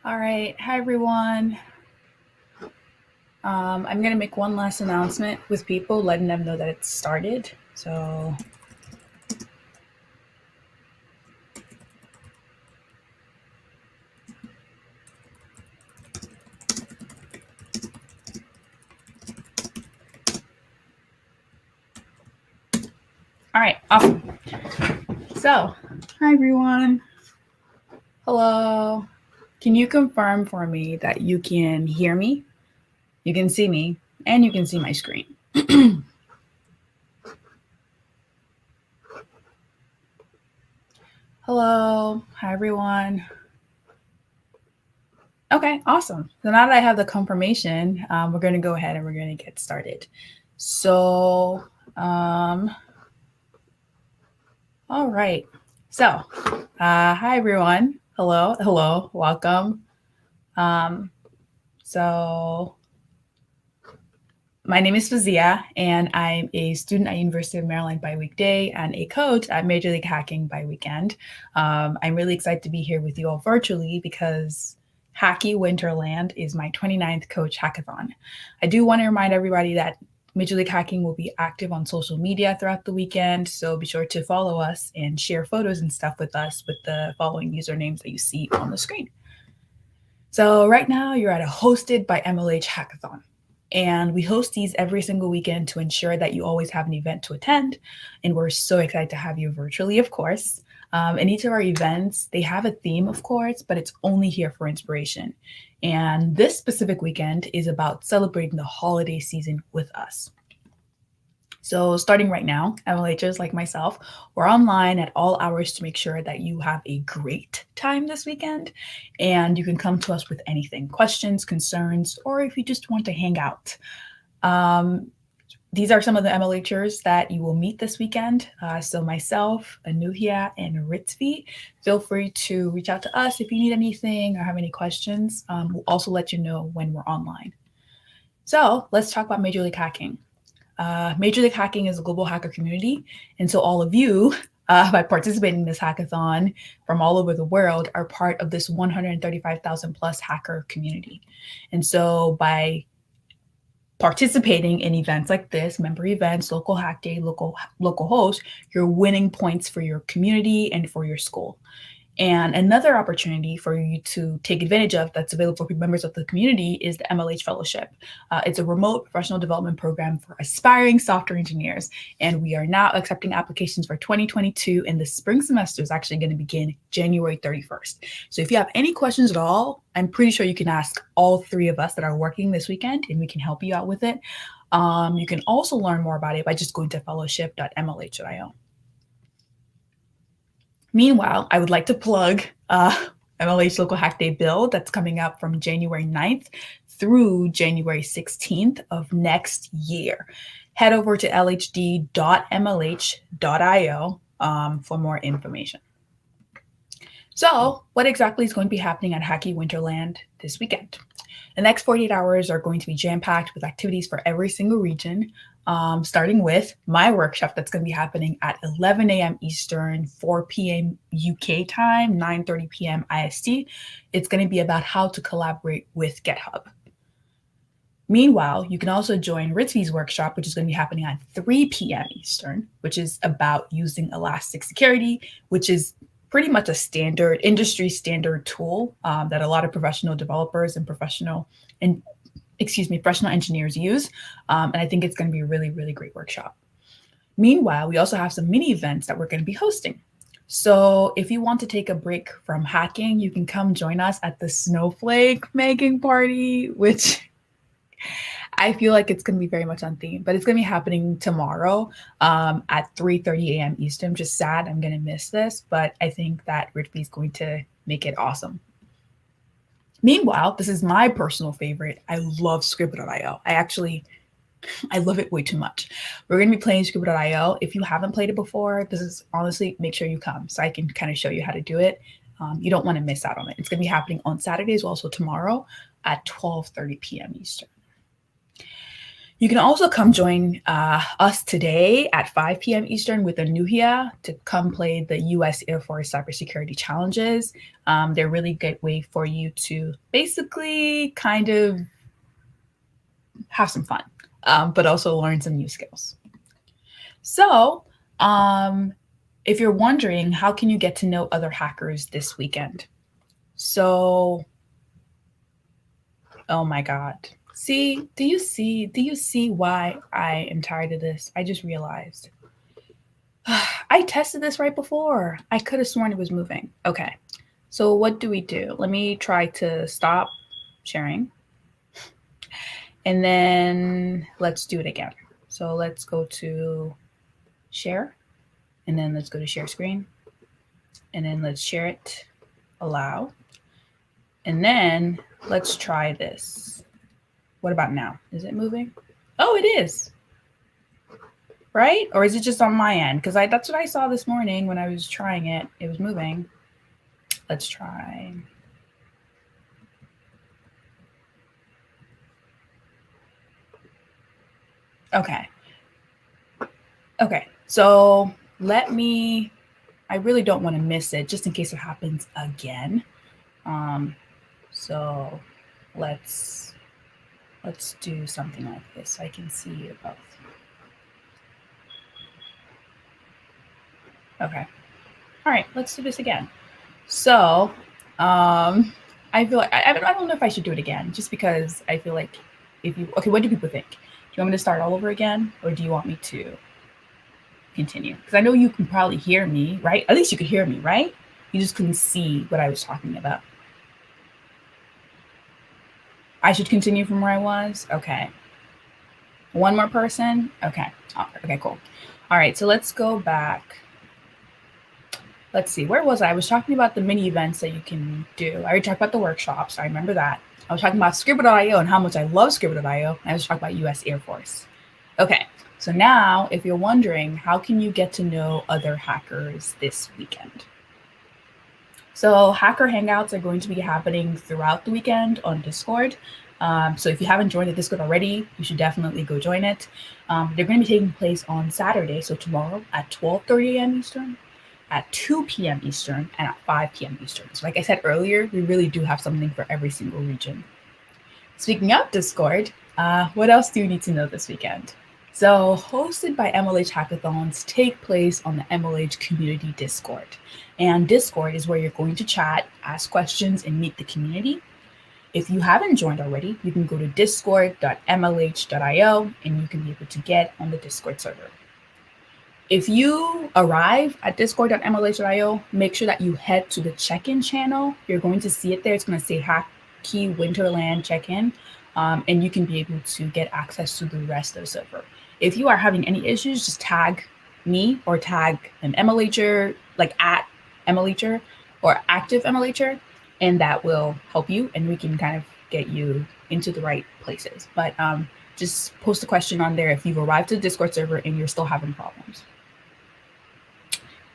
All right. Hi, everyone. I'm going to make one last announcement with people, letting them know that it's started. All right. Awesome. So, hi, everyone. Hello. Can you confirm for me that you can hear me, you can see me, and you can see my screen? Hello. Hi, everyone. Okay, awesome. So now that I have the confirmation, we're going to go ahead and we're going to get started. So, all right. So, hi everyone. Hello, welcome. So, my name is Fazia, and I'm a student at University of Maryland by weekday and a coach at Major League Hacking by weekend. I'm really excited to be here with you all virtually because Hacky Winterland is my 29th coach hackathon. I do want to remind everybody that Major League Hacking will be active on social media throughout the weekend, so be sure to follow us and share photos and stuff with us with the following usernames that you see on the screen. So right now you're at a hosted by MLH hackathon. And we host these every single weekend to ensure that you always have an event to attend. And we're so excited to have you virtually, of course. And each of our events, they have a theme, of course, but it's only here for inspiration. And this specific weekend is about celebrating the holiday season with us. So starting right now, MLHers like myself, we're online at all hours to make sure that you have a great time this weekend. And you can come to us with anything, questions, concerns, or if you just want to hang out. These are some of the MLHers that you will meet this weekend. So myself, Anuhia, and Ritzvi, feel free to reach out to us if you need anything or have any questions. We'll also let you know when we're online. So let's talk about Major League Hacking. Major League Hacking is a global hacker community. And so all of you, by participating in this hackathon from all over the world, are part of this 135,000 plus hacker community. And so by participating in events like this, member events, local hack day, local host, you're winning points for your community and for your school. And another opportunity for you to take advantage of that's available for members of the community is the MLH Fellowship. It's a remote professional development program for aspiring software engineers. And we are now accepting applications for 2022, and the spring semester is actually going to begin January 31st. So if you have any questions at all, I'm pretty sure you can ask all three of us that are working this weekend, and we can help you out with it. You can also learn more about it by just going to fellowship.mlh.io. Meanwhile, I would like to plug MLH Local Hack Day build that's coming up from January 9th through January 16th of next year. Head over to lhd.mlh.io for more information. So what exactly is going to be happening at Hacky Winterland this weekend? The next 48 hours are going to be jam-packed with activities for every single region, starting with my workshop that's going to be happening at 11 a.m. Eastern, 4 p.m. UK time, 9:30 p.m. IST. It's going to be about how to collaborate with GitHub. Meanwhile, you can also join Ritzvi's workshop, which is going to be happening at 3 p.m. Eastern, which is about using Elastic Security, which is pretty much a standard industry standard tool that a lot of professional developers and professional engineers use. And I think it's going to be a really, really great workshop. Meanwhile, we also have some mini events that we're going to be hosting. So if you want to take a break from hacking, you can come join us at the snowflake making party, which I feel like it's going to be very much on theme, but it's going to be happening tomorrow at 3:30 a.m. Eastern. I'm just sad I'm going to miss this, but I think that Ridley is going to make it awesome. Meanwhile, this is my personal favorite. I love Scribble.io. I love it way too much. We're going to be playing Scribble.io. If you haven't played it before, this is honestly, make sure you come so I can kind of show you how to do it. You don't want to miss out on it. It's going to be happening on Saturday as well, so tomorrow at 12:30 p.m. Eastern. You can also come join us today at 5 p.m. Eastern with Anuhia to come play the U.S. Air Force Cybersecurity Challenges. They're a really good way for you to basically kind of have some fun, but also learn some new skills. So, if you're wondering, how can you get to know other hackers this weekend? So, oh my God. Do you see why I am tired of this? I just realized. I tested this right before. I could have sworn it was moving. Okay. So what do we do? Let me try to stop sharing. And then let's do it again. So let's go to share. And then let's go to share screen. And then let's share it, allow. And then let's try this. What about now? Is it moving? Oh, it is. Right? Or is it just on my end? Because that's what I saw this morning when I was trying it. It was moving. Let's try. Okay. Okay. So I really don't want to miss it just in case it happens again. So let's do something like this so I can see you both. Okay. All right, let's do this again. So I feel like I don't know if I should do it again, just because I feel like what do people think? Do you want me to start all over again, or do you want me to continue? Because I know you can probably hear me, right? At least you could hear me, right? You just couldn't see what I was talking about. I should continue from where I was? Okay. One more person? Okay. Okay, cool. All right, so let's go back. Let's see, where was I? I was talking about the mini events that you can do. I already talked about the workshops. I remember that. I was talking about Scribble.io and how much I love Scribble.io. I was talking about US Air Force. Okay, so now if you're wondering, how can you get to know other hackers this weekend? So hacker hangouts are going to be happening throughout the weekend on Discord. So if you haven't joined the Discord already, you should definitely go join it. They're going to be taking place on Saturday, so tomorrow at 12:30 a.m. Eastern, at 2 p.m. Eastern, and at 5 p.m. Eastern. So like I said earlier, we really do have something for every single region. Speaking of Discord, what else do you need to know this weekend? So hosted by MLH hackathons take place on the MLH community Discord. And Discord is where you're going to chat, ask questions, and meet the community. If you haven't joined already, you can go to discord.mlh.io and you can be able to get on the Discord server. If you arrive at discord.mlh.io, make sure that you head to the check-in channel. You're going to see it there. It's going to say Hacky Winterland check-in, and you can be able to get access to the rest of the server. If you are having any issues, just tag me or tag an MLHer, like at MLHer or active MLHer, and that will help you, and we can kind of get you into the right places. But just post a question on there if you've arrived to the Discord server and you're still having problems.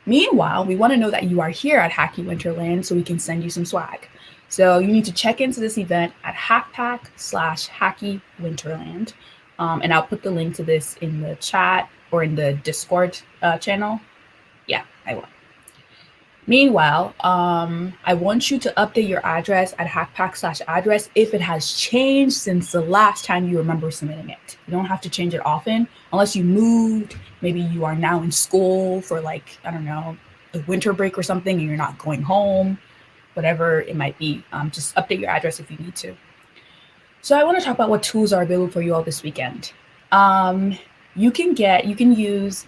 Meanwhile, we want to know that you are here at Hacky Winterland so we can send you some swag. So you need to check into this event at hackpack/Hacky Winterland. And I'll put the link to this in the chat or in the Discord channel. Yeah, I will. Meanwhile, I want you to update your address at hackpack/address if it has changed since the last time you remember submitting it. You don't have to change it often unless you moved. Maybe you are now in school for like, I don't know, the winter break or something and you're not going home, whatever it might be. Just update your address if you need to. So I want to talk about what tools are available for you all this weekend. You can use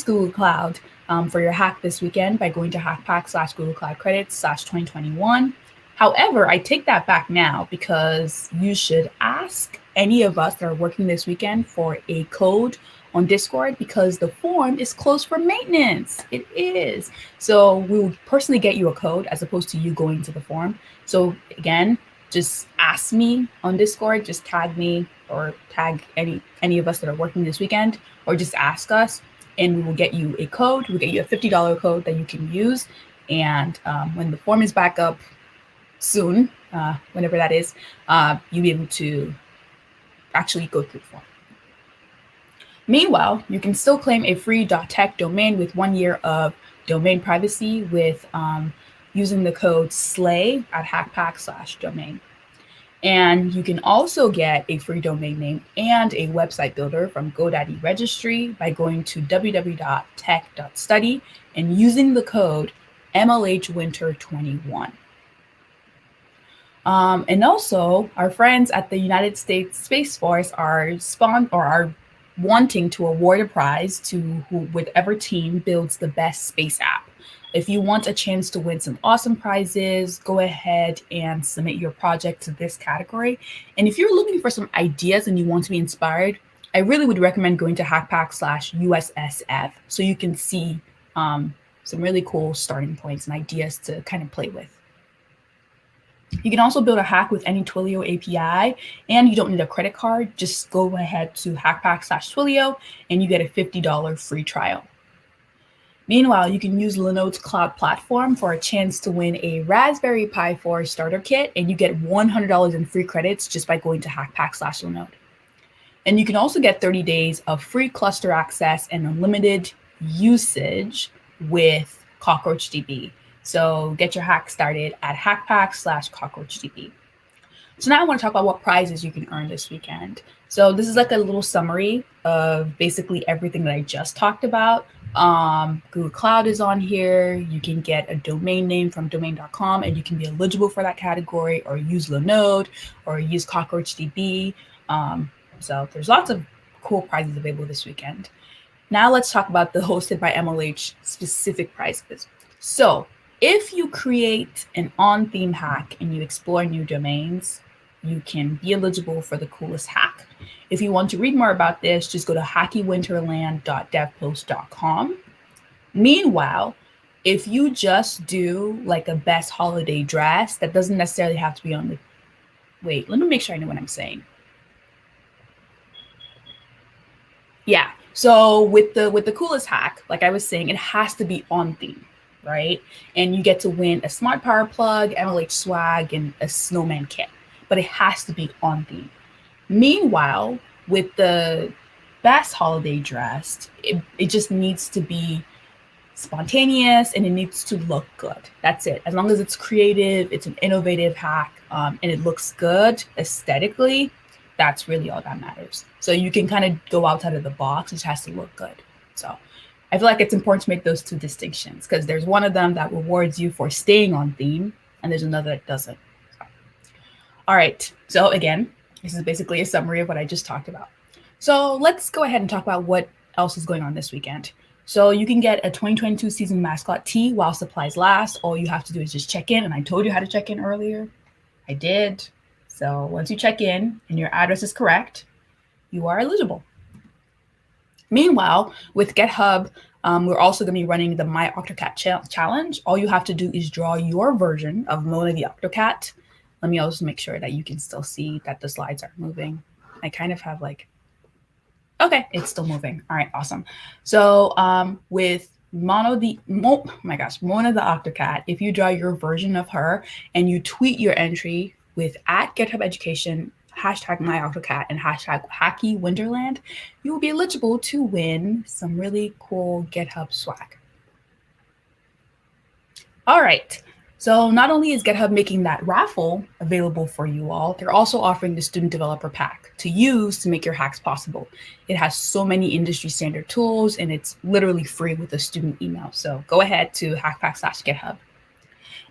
Google Cloud for your hack this weekend by going to hackpack/Google Cloud Credits/2021. However, I take that back now because you should ask any of us that are working this weekend for a code on Discord because the form is closed for maintenance. It is. So we will personally get you a code as opposed to you going to the form. So again, just ask me on Discord, just tag me or tag any of us that are working this weekend, or just ask us and we will get you a code. We'll get you a $50 code that you can use. And when the form is back up soon, whenever that is, you'll be able to actually go through for. Meanwhile, you can still claim a free .tech domain with 1 year of domain privacy with using the code SLAY at hackpack/domain. And you can also get a free domain name and a website builder from GoDaddy Registry by going to www.tech.study and using the code MLHWinter21. And also, our friends at the United States Space Force are wanting to award a prize to whichever team builds the best space app. If you want a chance to win some awesome prizes, go ahead and submit your project to this category. And if you're looking for some ideas and you want to be inspired, I really would recommend going to hackpack/USSF so you can see some really cool starting points and ideas to kind of play with. You can also build a hack with any Twilio API, and you don't need a credit card. Just go ahead to hackpack/Twilio and you get a $50 free trial. Meanwhile, you can use Linode's cloud platform for a chance to win a Raspberry Pi 4 starter kit, and you get $100 in free credits just by going to hackpack/Linode. And you can also get 30 days of free cluster access and unlimited usage with CockroachDB. So get your hack started at hackpack/CockroachDB. So now I want to talk about what prizes you can earn this weekend. So this is like a little summary of basically everything that I just talked about. Google Cloud is on here. You can get a domain name from domain.com and you can be eligible for that category, or use Linode or use CockroachDB. So there's lots of cool prizes available this weekend. Now let's talk about the hosted by MLH specific prizes. So if you create an on-theme hack and you explore new domains, you can be eligible for the coolest hack. If you want to read more about this, just go to hackywinterland.devpost.com. Meanwhile, if you just do like a best holiday dress, that doesn't necessarily have to be on the, wait, let me make sure I know what I'm saying. Yeah, so with the coolest hack, like I was saying, it has to be on theme, right? And you get to win a smart power plug, MLH swag, and a snowman kit, but it has to be on theme. Meanwhile, with the best holiday dress, it just needs to be spontaneous and it needs to look good. That's it. As long as it's creative, it's an innovative hack, and it looks good aesthetically, that's really all that matters. So you can kind of go outside of the box. It just has to look good. So I feel like it's important to make those two distinctions, because there's one of them that rewards you for staying on theme and there's another that doesn't. So. All right. So again, this is basically a summary of what I just talked about. So let's go ahead and talk about what else is going on this weekend. So you can get a 2022 season mascot tee while supplies last. All you have to do is just check in. And I told you how to check in earlier. I did. So once you check in and your address is correct, you are eligible. Meanwhile, with GitHub, we're also going to be running the My Octocat challenge. All you have to do is draw your version of Mona the Octocat. Let me also make sure that you can still see that the slides are moving. I kind of have like, okay, it's still moving. All right, awesome. So with Mona the Octocat, if you draw your version of her and you tweet your entry with @GitHub Education, #MyAutoCat, and #Hacky Winterland, you will be eligible to win some really cool GitHub swag. All right. So not only is GitHub making that raffle available for you all, they're also offering the Student Developer Pack to use to make your hacks possible. It has so many industry standard tools, and it's literally free with a student email. So go ahead to hackpack/GitHub.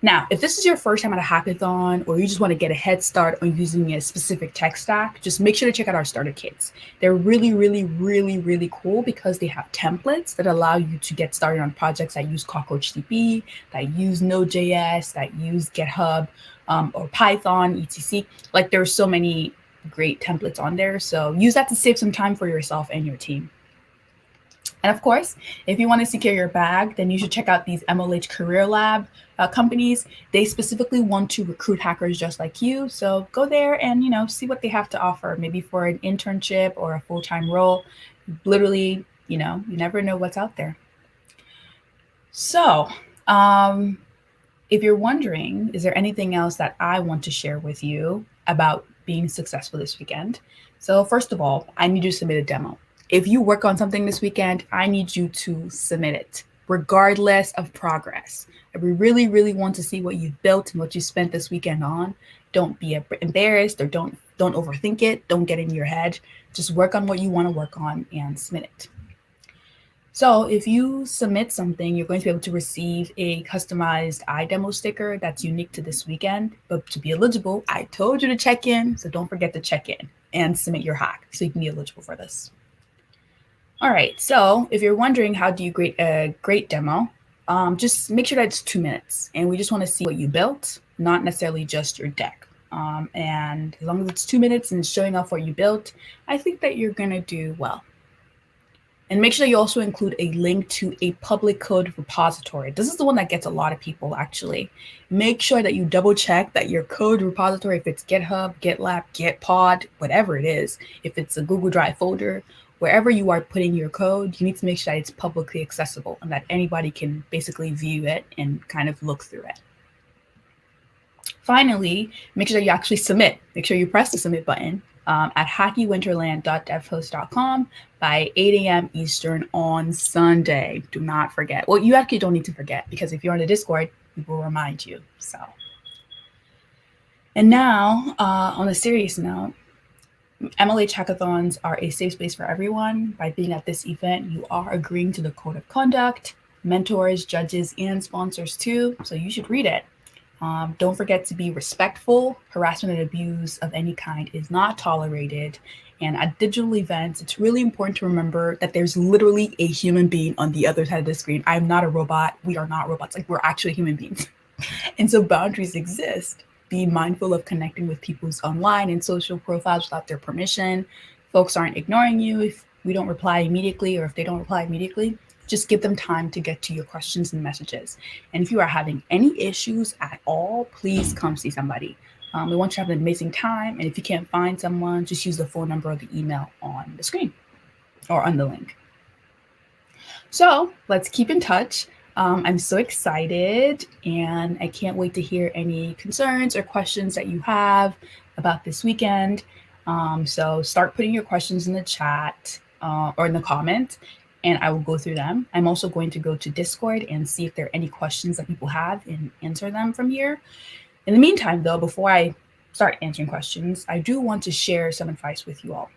Now, if this is your first time at a hackathon, or you just want to get a head start on using a specific tech stack, just make sure to check out our starter kits. They're really, really, really, really cool because they have templates that allow you to get started on projects that use CockroachDB, that use Node.js, that use GitHub, or Python, etc. Like there's so many great templates on there. So use that to save some time for yourself and your team. And of course, if you want to secure your bag, then you should check out these MLH Career Lab companies. They specifically want to recruit hackers just like you. So go there and, see what they have to offer, maybe for an internship or a full-time role. Literally, you never know what's out there. So if you're wondering, is there anything else that I want to share with you about being successful this weekend? So first of all, I need you to submit a demo. If you work on something this weekend, I need you to submit it, regardless of progress. We really, really want to see what you've built and what you spent this weekend on. Don't be embarrassed or don't overthink it. Don't get in your head. Just work on what you want to work on and submit it. So if you submit something, you're going to be able to receive a customized iDemo sticker that's unique to this weekend. But to be eligible, I told you to check in, so don't forget to check in and submit your hack so you can be eligible for this. All right, so if you're wondering how do you create a great demo, just make sure that it's 2 minutes. And we just want to see what you built, not necessarily just your deck. And as long as it's 2 minutes and it's showing off what you built, I think that you're going to do well. And make sure you also include a link to a public code repository. This is the one that gets a lot of people, actually. Make sure that you double check that your code repository, if it's GitHub, GitLab, Gitpod, whatever it is, if it's a Google Drive folder, wherever you are putting your code, you need to make sure that it's publicly accessible and that anybody can basically view it and kind of look through it. Finally, make sure that you actually submit. Make sure you press the submit button at hackywinterland.devhost.com by 8 a.m. Eastern on Sunday. Do not forget. Well, you actually don't need to forget because if you're on the Discord, we will remind you. So, and now on a serious note, MLH hackathons are a safe space for everyone. By being at this event, you are agreeing to the code of conduct, mentors, judges, and sponsors too. So you should read it. Don't forget to be respectful. Harassment and abuse of any kind is not tolerated. And at digital events, it's really important to remember that there's literally a human being on the other side of the screen. I'm not a robot. We are not robots. Like, we're actually human beings. And so boundaries exist. Be mindful of connecting with people's online and social profiles without their permission. Folks aren't ignoring you if we don't reply immediately or if they don't reply immediately. Just give them time to get to your questions and messages. And if you are having any issues at all, please come see somebody. We want you to have an amazing time. And if you can't find someone, just use the phone number or the email on the screen or on the link. So let's keep in touch. I'm so excited and I can't wait to hear any concerns or questions that you have about this weekend. So start putting your questions in the chat or in the comments, and I will go through them. I'm also going to go to Discord and see if there are any questions that people have and answer them from here. In the meantime, though, before I start answering questions, I do want to share some advice with you all.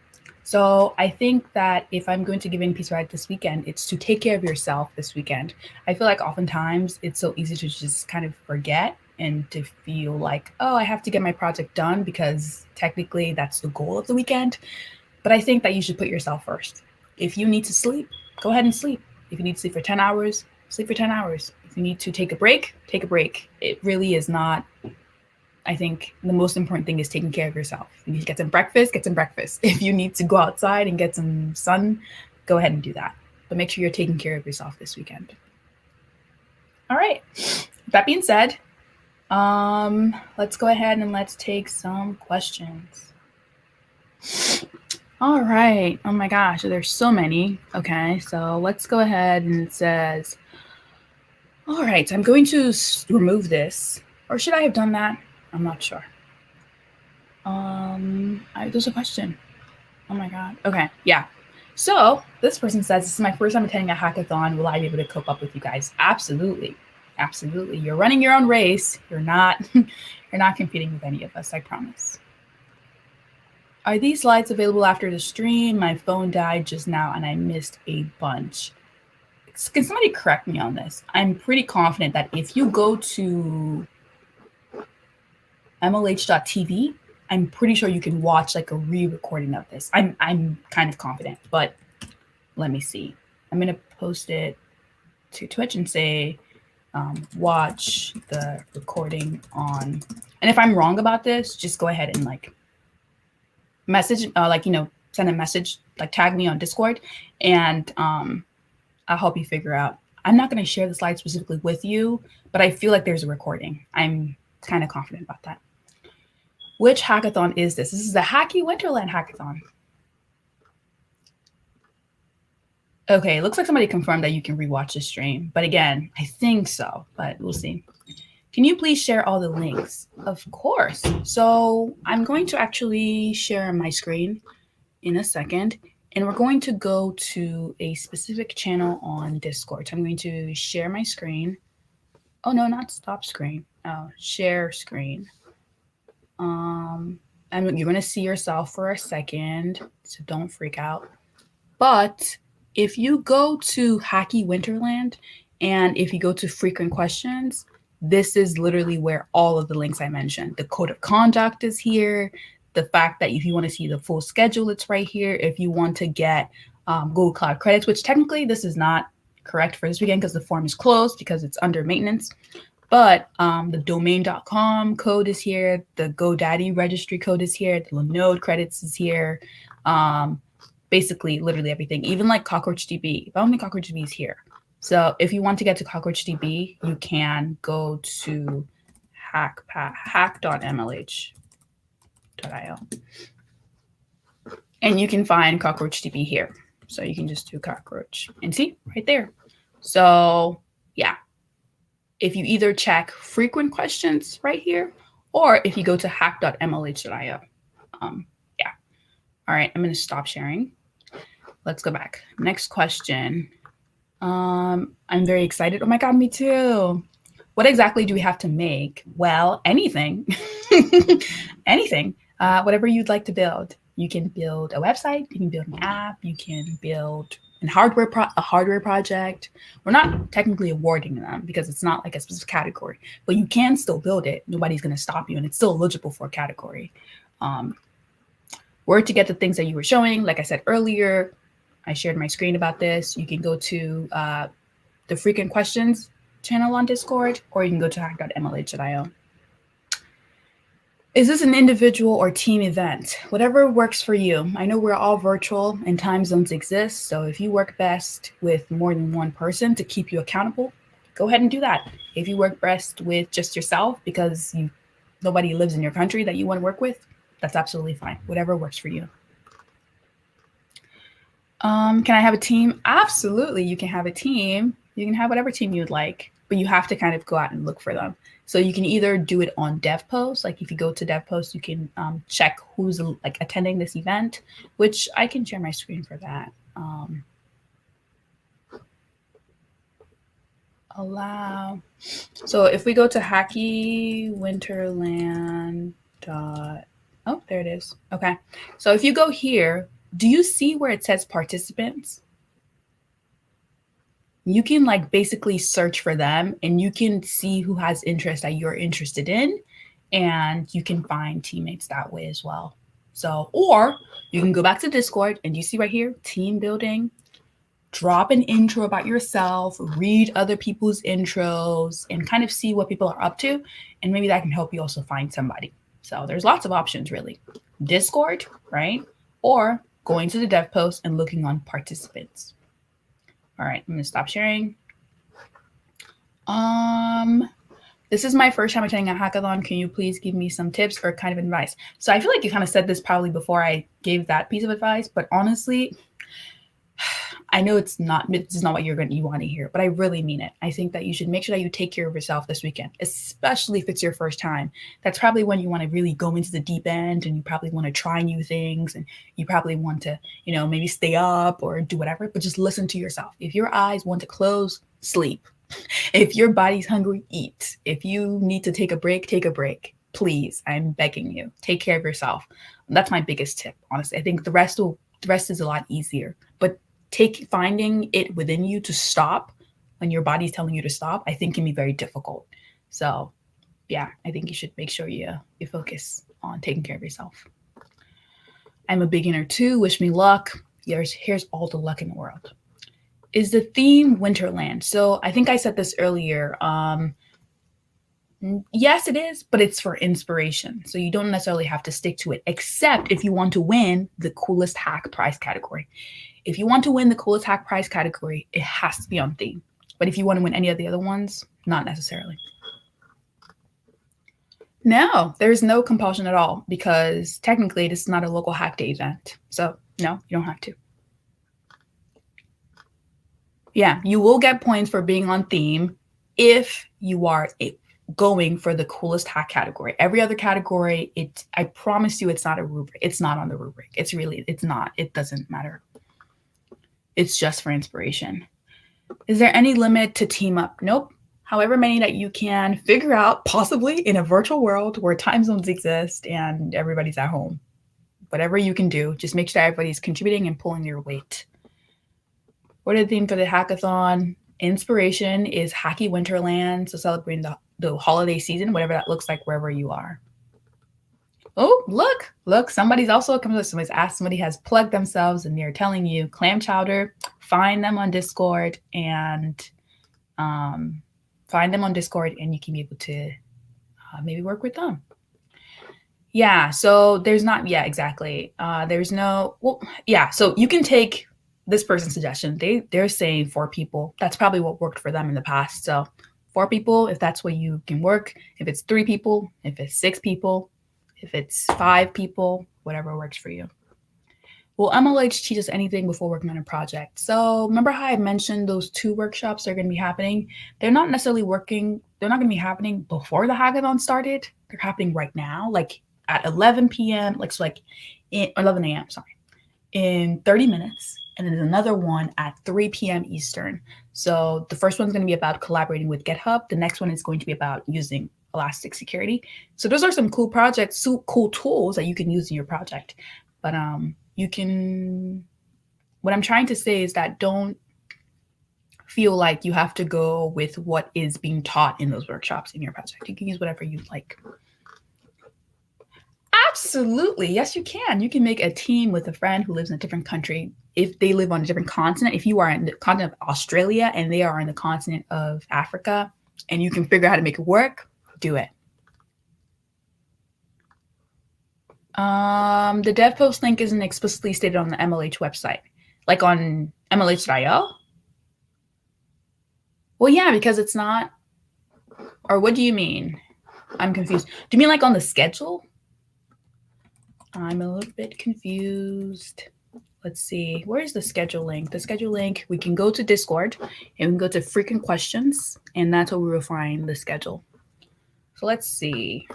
So I think that if I'm going to give any piece of advice this weekend, it's to take care of yourself this weekend. I feel like oftentimes it's so easy to just kind of forget and to feel like, oh, I have to get my project done because technically that's the goal of the weekend. But I think that you should put yourself first. If you need to sleep, go ahead and sleep. If you need to sleep for 10 hours, sleep for 10 hours. If you need to take a break, take a break. It really is not, I think the most important thing is taking care of yourself. If you need to get some breakfast, get some breakfast. If you need to go outside and get some sun, go ahead and do that. But make sure you're taking care of yourself this weekend. All right. That being said, let's go ahead and let's take some questions. All right. Oh my gosh, there's so many. Okay, so let's go ahead, and it says, all right, so I'm going to remove this. Or should I have done that? I'm not sure. There's a question. Oh my God. Okay, yeah. So this person says, this is my first time attending a hackathon. Will I be able to cope up with you guys? Absolutely. Absolutely. You're running your own race. You're not competing with any of us, I promise. Are these slides available after the stream? My phone died just now and I missed a bunch. Can somebody correct me on this? I'm pretty confident that if you go to mlh.tv, I'm pretty sure you can watch like a re-recording of this. I'm kind of confident, but let me see. I'm going to post it to Twitch and say, watch the recording on. And if I'm wrong about this, just go ahead and like message, send a message, like tag me on Discord, and I'll help you figure out. I'm not going to share the slide specifically with you, but I feel like there's a recording. I'm kind of confident about that. Which hackathon is this? This is the Hacky Winterland hackathon. Okay, it looks like somebody confirmed that you can rewatch the stream. But again, I think so, but we'll see. Can you please share all the links? Of course. So I'm going to actually share my screen. in a second. And we're going to go to a specific channel on Discord. So I'm going to share my screen. Oh, no, not stop screen. Oh, share screen. And you're going to see yourself for a second, so don't freak out. But if you go to Hacky Winterland and if you go to frequent questions, this is literally where all of the links I mentioned. The code of conduct is here. The fact that if you want to see the full schedule, it's right here. If you want to get Google Cloud credits, which technically this is not correct for this weekend because the form is closed because it's under maintenance. But the domain.com code is here. The GoDaddy registry code is here. The Linode credits is here. Basically, literally everything, even like CockroachDB. If I don't think CockroachDB is here. So if you want to get to CockroachDB, you can go to hack.mlh.io. And you can find CockroachDB here. So you can just do cockroach and see right there. So yeah, if you either check frequent questions right here, or if you go to hack.mlh.io. Yeah. All right, I'm going to stop sharing. Let's go back. Next question. I'm very excited. Oh my God, me too. What exactly do we have to make? Well, anything. Anything. Whatever you'd like to build. You can build a website. You can build an app. You can build a hardware project. We're not technically awarding them because it's not like a specific category, but you can still build it. Nobody's going to stop you, and it's still eligible for a category. Where to get the things that you were showing, like I said earlier, I shared my screen about this. You can go to the frequent questions channel on Discord, or you can go to hack.mlh.io. Is this an individual or team event? Whatever works for you. I know we're all virtual and time zones exist. So if you work best with more than one person to keep you accountable, go ahead and do that. If you work best with just yourself because nobody lives in your country that you want to work with, that's absolutely fine. Whatever works for you. Can I have a team? Absolutely, you can have a team. You can have whatever team you'd like, but you have to kind of go out and look for them. So you can either do it on DevPost. Like if you go to DevPost, you can check who's like attending this event, which I can share my screen for that. Allow. So if we go to Hacky Winterland. Oh, there it is. Okay. So if you go here, do you see where it says participants? You can like basically search for them and you can see who has interest that you're interested in, and you can find teammates that way as well. So, or you can go back to Discord and you see right here, team building, drop an intro about yourself, read other people's intros and kind of see what people are up to. And maybe that can help you also find somebody. So there's lots of options really. Discord, right? Or going to the dev post and looking on participants. All right, I'm gonna stop sharing. This is my first time attending a hackathon. Can you please give me some tips or kind of advice? So I feel like you kind of said this probably before I gave that piece of advice, but honestly, I know this is not what you want to hear, but I really mean it. I think that you should make sure that you take care of yourself this weekend, especially if it's your first time. That's probably when you want to really go into the deep end, and you probably want to try new things, and you probably want to, maybe stay up or do whatever, but just listen to yourself. If your eyes want to close, sleep. If your body's hungry, eat. If you need to take a break, take a break. Please, I'm begging you, take care of yourself. That's my biggest tip, honestly. I think the rest is a lot easier, but finding it within you to stop when your body's telling you to stop, I think can be very difficult. So yeah, I think you should make sure you focus on taking care of yourself. I'm a beginner too. Wish me luck. Here's all the luck in the world. Is the theme Winterland? So I think I said this earlier. Yes, it is, but it's for inspiration. So you don't necessarily have to stick to it, except if you want to win the coolest hack prize category. If you want to win the coolest hack prize category, it has to be on theme. But if you want to win any of the other ones, not necessarily. No, there's no compulsion at all because technically this is not a local hack day event. So no, you don't have to. Yeah, you will get points for being on theme if you are going for the coolest hack category. Every other category, I promise you it's not a rubric. It's not on the rubric. It's not. It doesn't matter. It's just for inspiration. Is there any limit to team up? Nope. However many that you can figure out, possibly in a virtual world where time zones exist and everybody's at home. Whatever you can do, just make sure everybody's contributing and pulling your weight. What are the theme for the hackathon? Inspiration is Hacky Winterland, so celebrating the holiday season, whatever that looks like wherever you are. Oh, look, somebody's asked, somebody has plugged themselves and they're telling you clam chowder, find them on Discord and you can be able to maybe work with them. Yeah, so there's not, yeah, exactly. There's no, well, yeah, so you can take this person's suggestion. They're saying 4 people. That's probably what worked for them in the past. So 4 people, if that's what you can work. If it's 3 people, if it's 6 people, if it's 5 people, whatever works for you. Will MLH teach us anything before working on a project? So remember how I mentioned those 2 workshops that are going to be happening? They're not necessarily they're not going to be happening before the hackathon started. They're happening right now, like at 11 p.m., in 11 a.m., in 30 minutes. And then there's another one at 3 p.m. Eastern. So the first one's going to be about collaborating with GitHub. The next one is going to be about using Elastic Security. So those are some cool projects, cool tools that you can use in your project. But what I'm trying to say is that don't feel like you have to go with what is being taught in those workshops in your project. You can use whatever you like. Absolutely. Yes, you can. You can make a team with a friend who lives in a different country. If they live on a different continent, if you are in the continent of Australia and they are in the continent of Africa, and you can figure out how to make it work, do it. The dev post link isn't explicitly stated on the MLH website, like on MLH.io. Well, yeah, because it's not. Or what do you mean? I'm confused. Do you mean like on the schedule? I'm a little bit confused. Let's see. Where's the schedule link? The schedule link, we can go to Discord and we can go to frequent questions, and that's where we will find the schedule. So let's see.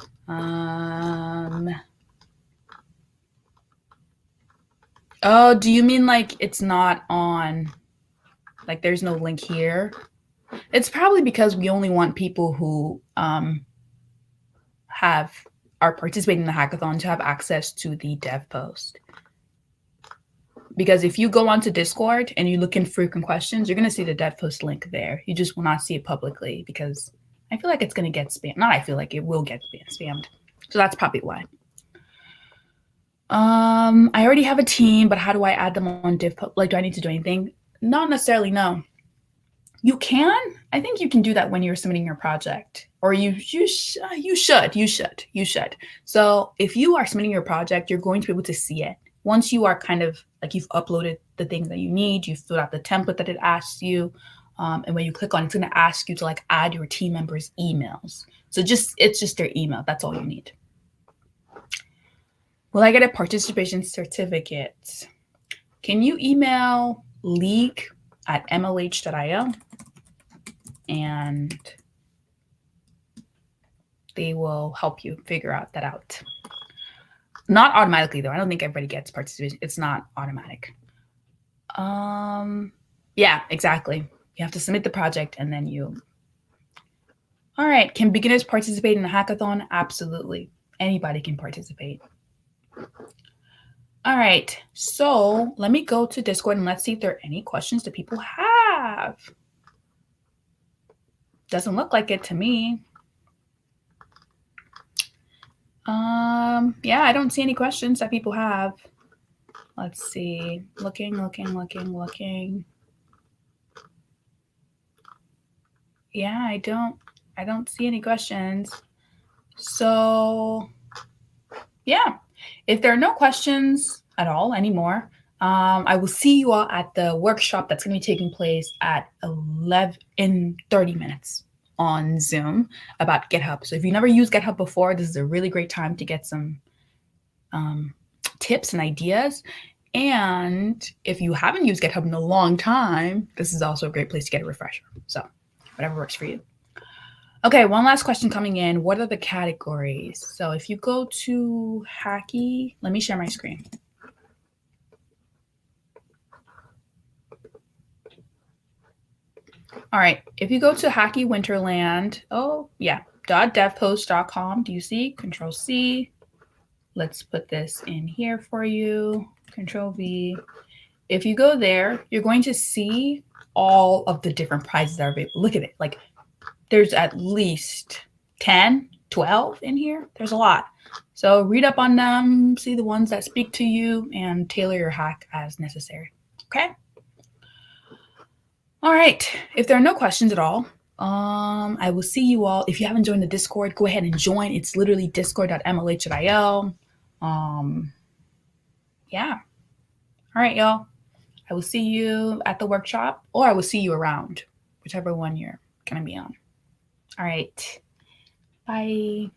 Oh, do you mean like it's not on, like there's no link here? It's probably because we only want people who are participating in the hackathon to have access to the dev post. Because if you go onto Discord and you look in frequent questions, you're going to see the dev post link there. You just will not see it publicly because I feel like it's going to get spammed. Not I feel like it will get spammed. So that's probably why. I already have a team, but how do I add them on div post? Like, do I need to do anything? Not necessarily, no. You can. I think you can do that when you're submitting your project. Or you should. So if you are submitting your project, you're going to be able to see it. Once you are kind of like you've uploaded the things that you need, you've filled out the template that it asks you, and when you click on it, it's going to ask you to like add your team members' emails. So it's just their email. That's all you need. Will I get a participation certificate? Can you email league@mlh.io and they will help you figure that out. Not automatically though. I don't think everybody gets participation. It's not automatic. Yeah, exactly. You have to submit the project and then all right. Can beginners participate in the hackathon? Absolutely. Anybody can participate. All right. So let me go to Discord and let's see if there are any questions that people have. Doesn't look like it to me. Yeah, I don't see any questions that people have. Let's see. Looking. Yeah, I don't see any questions. So yeah, if there are no questions at all anymore, I will see you all at the workshop that's going to be taking place at 11 in 30 minutes on Zoom about GitHub. So if you never used GitHub before, this is a really great time to get some tips and ideas. And if you haven't used GitHub in a long time, this is also a great place to get a refresher. So whatever works for you. Okay, one last question coming in. What are the categories? So if you go to Hacky, let me share my screen. All right, if you go to Hacky Winterland, .devpost.com, do you see? Control C. Let's put this in here for you. Control V. If you go there, you're going to see all of the different prizes that are available. Look at it. Like there's at least 10, 12 in here. There's a lot. So read up on them, see the ones that speak to you, and tailor your hack as necessary. Okay? All right. If there are no questions at all, I will see you all. If you haven't joined the Discord, go ahead and join. It's literally discord.mlh.io. Yeah. All right, y'all. I will see you at the workshop, or I will see you around, whichever one you're going to be on. All right. Bye.